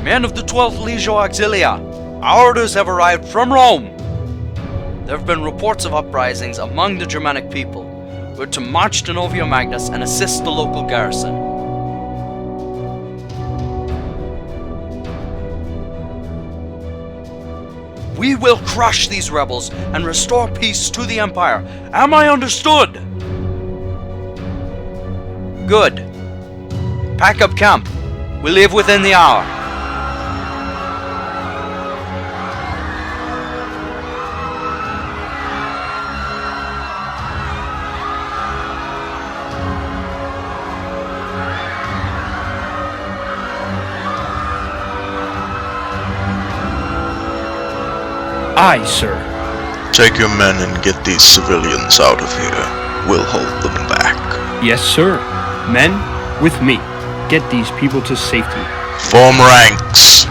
Men of the 12th Legio Auxilia, our orders have arrived from Rome. There have been reports of uprisings among the Germanic people. We're to march to Novio Magnus and assist the local garrison. We will crush these rebels and restore peace to the Empire. Am I understood? Good. Pack up camp. We leave within the hour. Aye, sir. Take your men and get these civilians out of here. We'll hold them back. Yes, sir. Men, with me. Get these people to safety. Form ranks.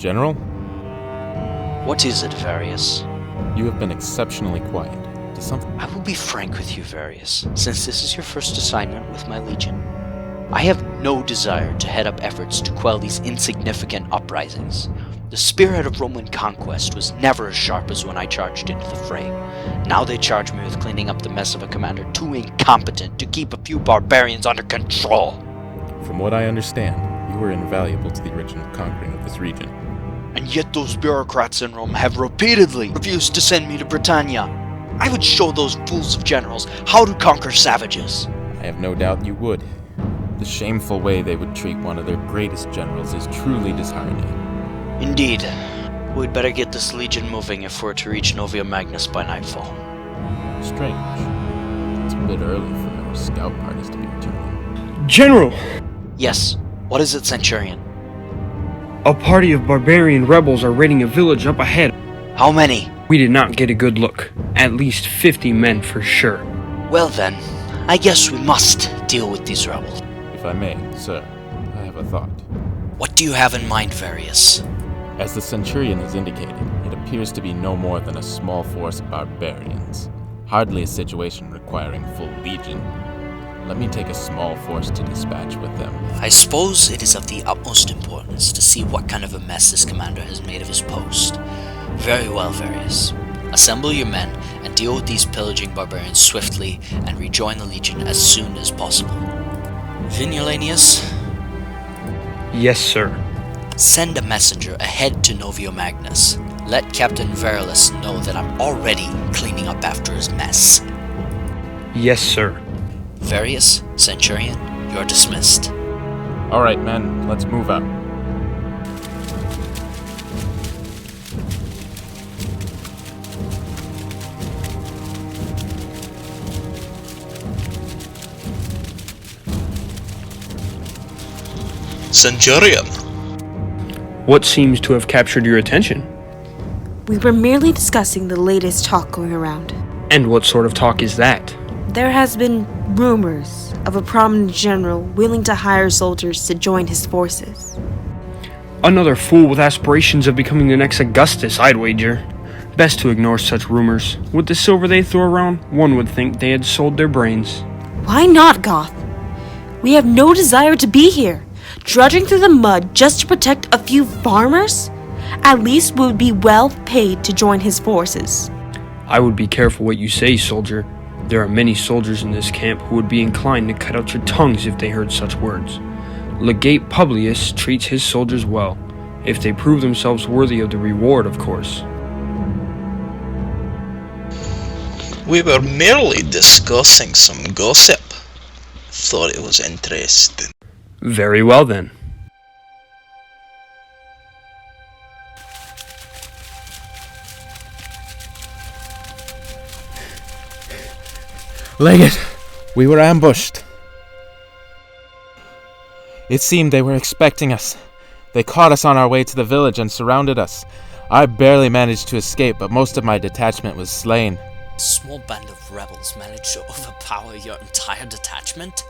General? What is it, Varius? You have been exceptionally quiet. Does something... I will be frank with you, Varius, since this is your first assignment with my Legion. I have no desire to head up efforts to quell these insignificant uprisings. The spirit of Roman conquest was never as sharp as when I charged into the fray. Now they charge me with cleaning up the mess of a commander too incompetent to keep a few barbarians under control. From what I understand, you were invaluable to the original conquering of this region. And yet those bureaucrats in Rome have repeatedly refused to send me to Britannia. I would show those fools of generals how to conquer savages. I have no doubt you would. The shameful way they would treat one of their greatest generals is truly disheartening. Indeed. We'd better get this legion moving if we're to reach Novia Magnus by nightfall. Strange. It's a bit early for our scout parties to be returning. General! Yes. What is it, Centurion? A party of barbarian rebels are raiding a village up ahead. How many? We did not get a good look. At least 50 men for sure. Well then, I guess we must deal with these rebels. If I may, sir, I have a thought. What do you have in mind, Various? As the Centurion has indicated, it appears to be no more than a small force of barbarians. Hardly a situation requiring full legion. Let me take a small force to dispatch with them. I suppose it is of the utmost importance to see what kind of a mess this commander has made of his post. Very well, Various. Assemble your men and deal with these pillaging barbarians swiftly and rejoin the legion as soon as possible. Vinulanius, Yes, sir. send a messenger ahead to Novio Magnus. Let Captain Verilus know that I'm already cleaning up after his mess. Yes, sir. Various, Centurion, you're dismissed. Alright, men, let's move out. Centurion, What seems to have captured your attention? We were merely discussing the latest talk going around. And what sort of talk is that? There has been rumors of a prominent general willing to hire soldiers to join his forces. Another fool with aspirations of becoming the next Augustus, I'd wager. Best to ignore such rumors. With the silver they throw around, one would think they had sold their brains. Why not, Goth? We have no desire to be here. Drudging through the mud just to protect a few farmers? At least we would be well paid to join his forces. I would be careful what you say, soldier. There are many soldiers in this camp who would be inclined to cut out your tongues if they heard such words. Legate Publius treats his soldiers well, if they prove themselves worthy of the reward, of course. we were merely discussing some gossip. Thought it was interesting. Very well then. Legate, we were ambushed. It seemed they were expecting us. They caught us on our way to the village and surrounded us. I barely managed to escape, but most of my detachment was slain. A small band of rebels managed to overpower your entire detachment?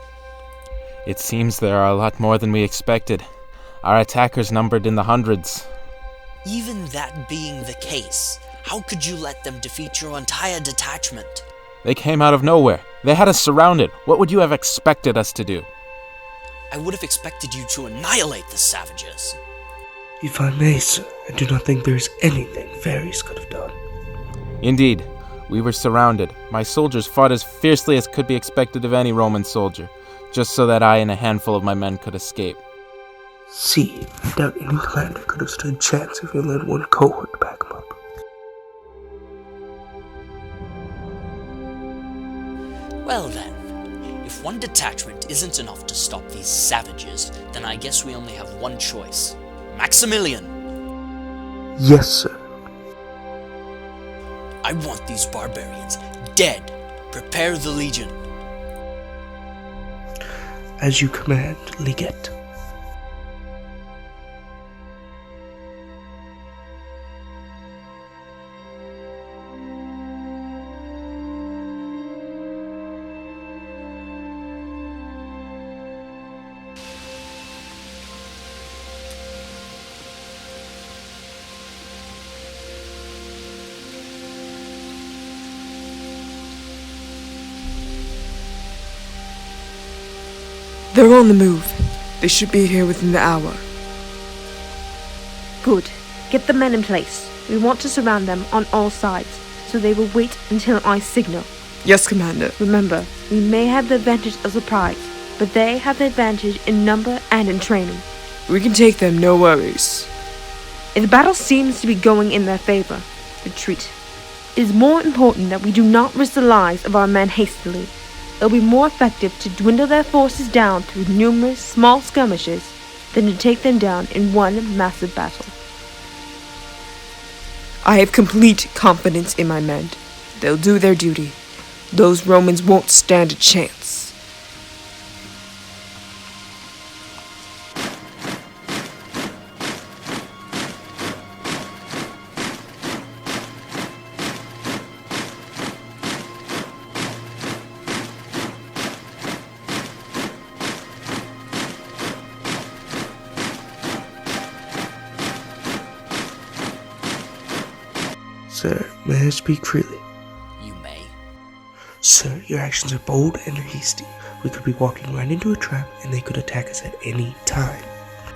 It seems there are a lot more than we expected. Our attackers numbered in the hundreds. Even that being the case, how could you let them defeat your entire detachment? They came out of nowhere. They had us surrounded. What would you have expected us to do? I would have expected you to annihilate the savages. If I may, sir, I do not think there is anything Varys could have done. Indeed, we were surrounded. My soldiers fought as fiercely as could be expected of any Roman soldier, just so that I and a handful of my men could escape. See, I doubt any commander could have stood a chance if he led one cohort to back him up. Well then, if one detachment isn't enough to stop these savages, then I guess we only have one choice. Maximilian! Yes, sir. I want these barbarians dead. Prepare the legion. As you command, Legate. They're on the move. They should be here within the hour. Good. Get the men in place. We want to surround them on all sides, so they will wait until I signal. Yes, Commander. Remember, we may have the advantage of surprise, but they have the advantage in number and in training. We can take them, no worries. If the battle seems to be going in their favor, retreat. It is more important that we do not risk the lives of our men hastily. it'll be more effective to dwindle their forces down through numerous small skirmishes than to take them down in one massive battle. I have complete confidence in my men. They'll do their duty. Those Romans won't stand a chance. Sir, may I speak freely? You may. Sir, your actions are bold and hasty. We could be walking right into a trap, and they could attack us at any time.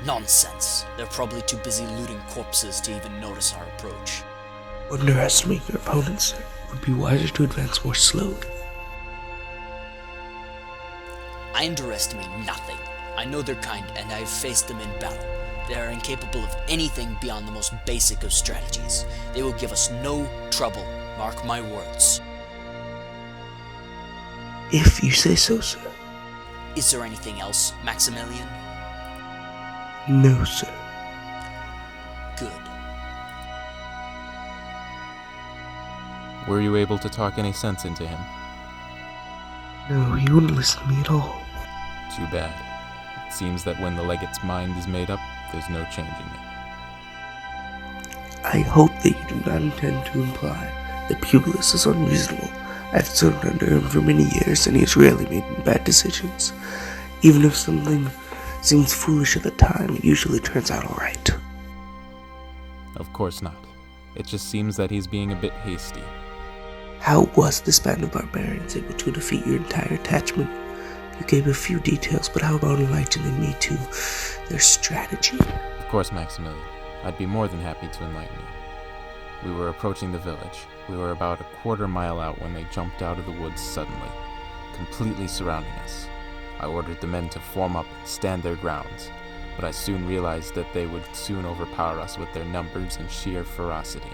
Nonsense. They're probably too busy looting corpses to even notice our approach. Underestimating your opponents, sir. It would be wiser to advance more slowly. I underestimate nothing. I know their kind, and I have faced them in battle. They are incapable of anything beyond the most basic of strategies. They will give us no trouble, mark my words. If you say so, sir. Is there anything else, Maximilian? No, sir. Good. Were you able to talk any sense into him? No, he wouldn't listen to me at all. Too bad. It seems that when the legate's mind is made up, there's no changing it. I hope that you do not intend to imply that Publius is unreasonable. I've served under him for many years, and he has rarely made bad decisions. Even if something seems foolish at the time, it usually turns out alright. Of course not. It just seems that he's being a bit hasty. How was this band of barbarians able to defeat your entire attachment? You gave a few details, but how about enlightening me to their strategy? Of course, Maximilian. I'd be more than happy to enlighten you. We were approaching the village. We were about a quarter-mile out when they jumped out of the woods suddenly, completely surrounding us. I ordered the men to form up and stand their grounds, but I soon realized that they would soon overpower us with their numbers and sheer ferocity.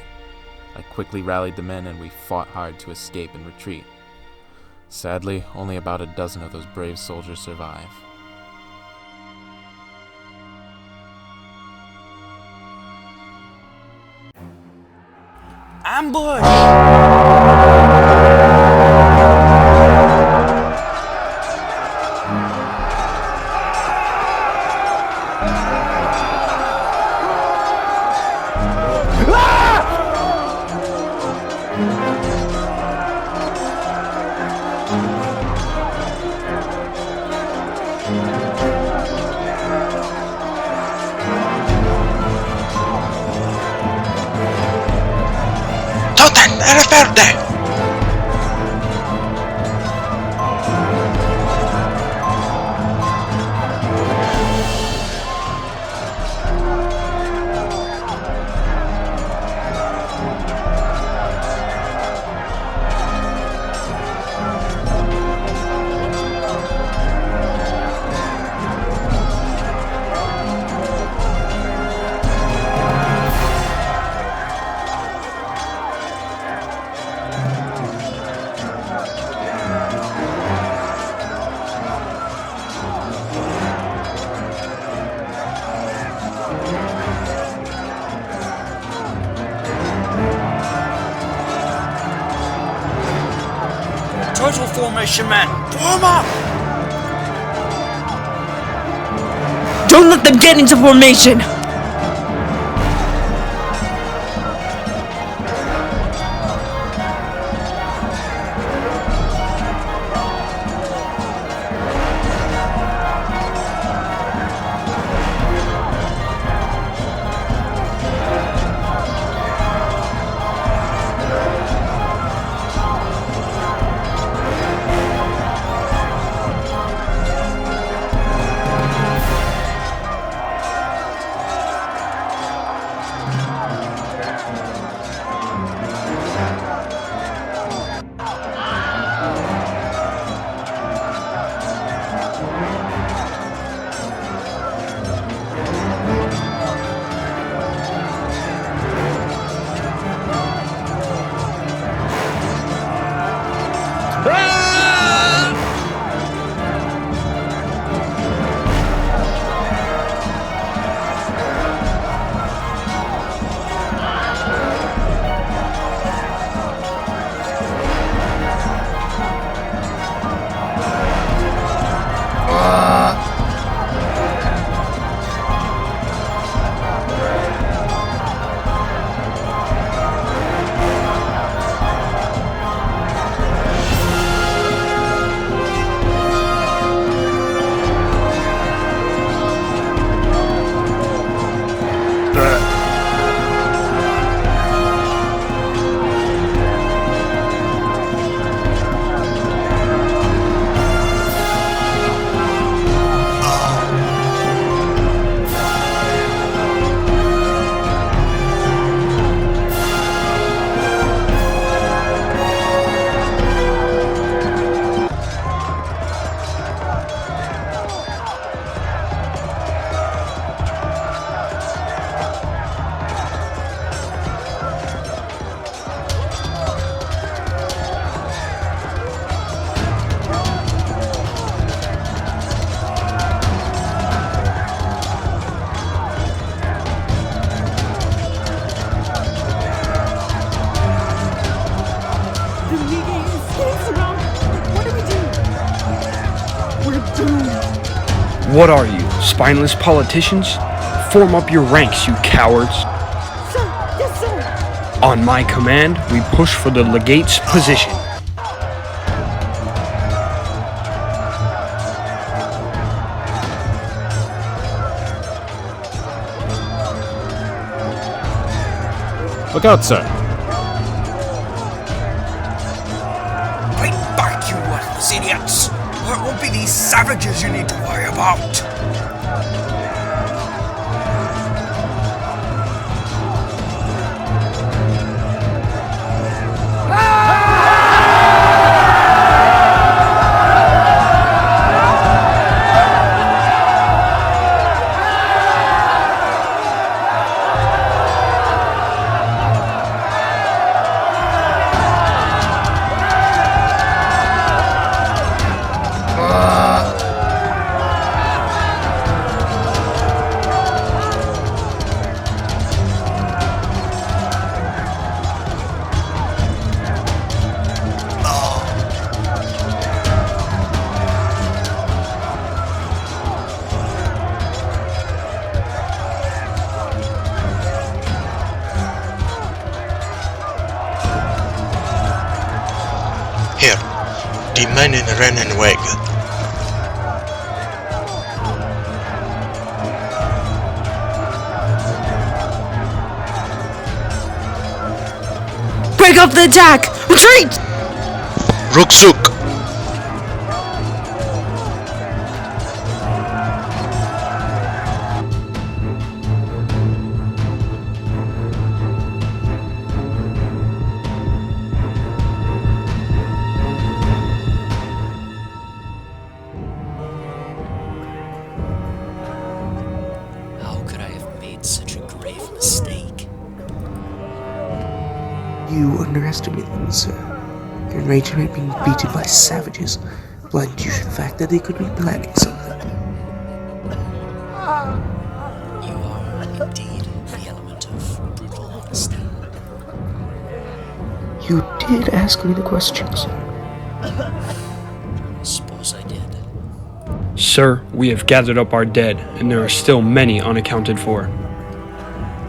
I quickly rallied the men, and we fought hard to escape and retreat. Sadly, only about a dozen of those brave soldiers survive. Ambush! Toten, era verde! Turtle formation, men! Form up! Don't let them get into formation! What are you, spineless politicians? Form up your ranks, you cowards. Sir, yes, sir. On my command, we push for the legate's position. Look out, sir. Fight back, you worthless idiots! Or it won't be these savages you need to worry about! Here, die meinen rennen weg. Break up the attack! Retreat! Ruksuk! How could I have made such a grave mistake? You underestimate them, sir. Your regiment being beaten by savages blinds you to the fact that they could be planning something. You are indeed the element of brutal honesty. You did ask me the question, sir. Suppose I did. Sir, we have gathered up our dead, and there are still many unaccounted for.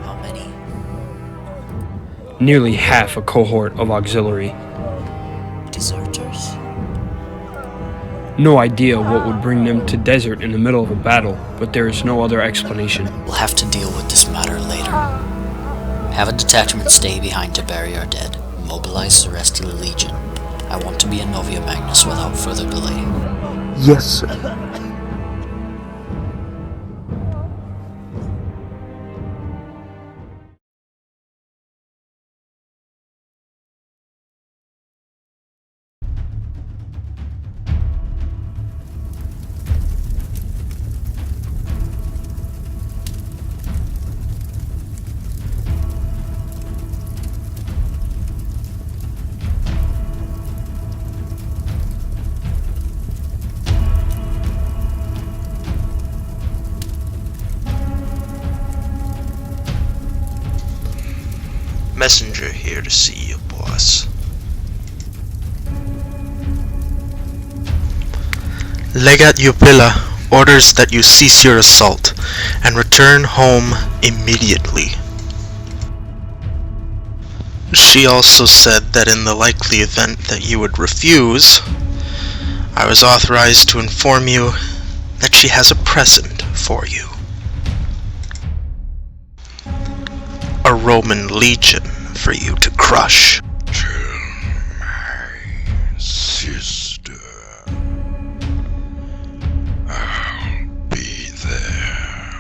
How many? Nearly half a cohort of auxiliary. Deserters? No idea what would bring them to desert in the middle of a battle, but there is no other explanation. We'll have to deal with this matter later. Have a detachment stay behind to bury our dead. Mobilize the rest of the Legion. I want to be in Novia Magnus without further delay. Yes, sir. Messenger here to see you, boss. Legat Upilla orders that you cease your assault and return home immediately. She also said that in the likely event that you would refuse, I was authorized to inform you that she has a present for you. A Roman legion for you to crush. Tell my sister I'll be there.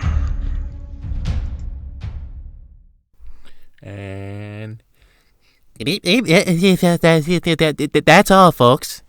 And that's all, folks.